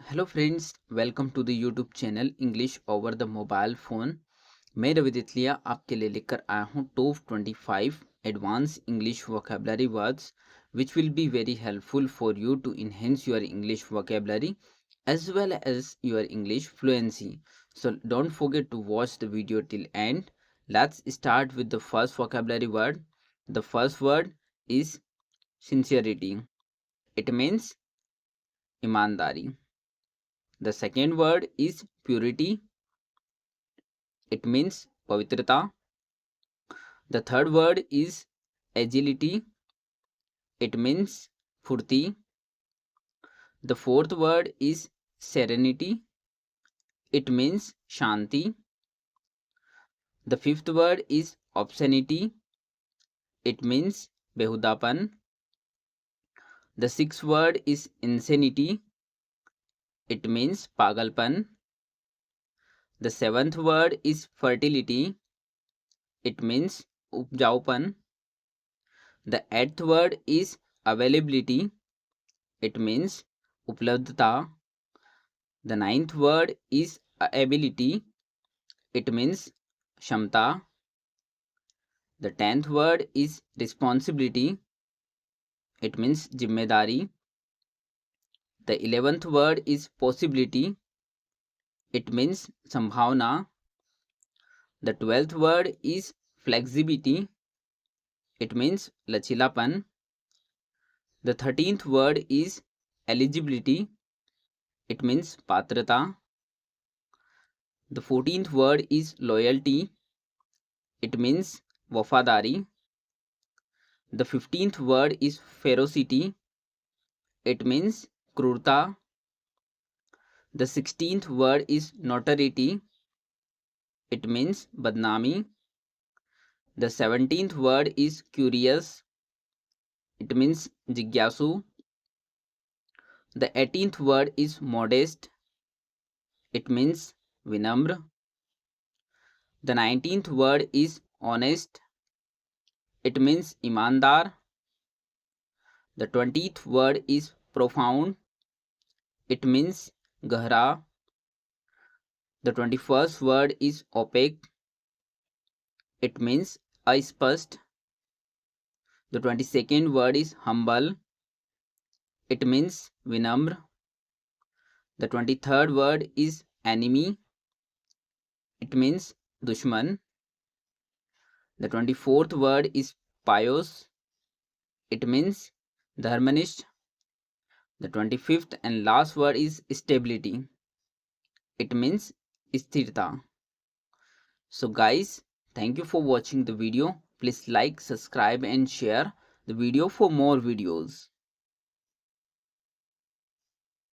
Hello friends, welcome to the YouTube channel English over the mobile phone. मैं रवि तितलिया आपके लिए लेकर आया हूँ top 25 advance English vocabulary words which will be very helpful for you to enhance your English vocabulary as well as your English fluency. So don't forget to watch the video till end. Let's start with the first vocabulary word. The first word is sincerity. It means ईमानदारी. The second word is purity. It means pavitrata. The third word is agility. It means furti. The fourth word is serenity. It means shanti. The fifth word is obscenity. It means behudapan. The sixth word is insanity. It means pagalpan. The seventh word is fertility. It means upjaupan. The eighth word is availability. It means uplabdhta. The ninth word is ability. It means shamta. The 10th word is responsibility. It means जिम्मेदारी. The 11th word is possibility. It means संभावना. The 12th word is flexibility. It means लचीलापन. The 13th word is eligibility. It means पात्रता. The 14th word is loyalty. It means वफादारी. The 15th word is ferocity. It means क्रूरता. The 16th word is notoriety. It means बदनामी. The 17th word is curious. It means जिज्ञासु. The 18th word is modest. It means विनम्र. The 19th word is honest. It means ईमानदार. The 20th word is profound. It means गहरा. The 21st word is opaque. It means अस्पष्ट. The 22nd word is humble. It means विनम्र. The 23rd word is enemy. It means दुश्मन. The 24th word is pious. It means धर्मनिष्ठ. The 25th and last word is stability. It means स्थिरता. So guys, thank you for watching the video. Please like, subscribe and share the video for more videos.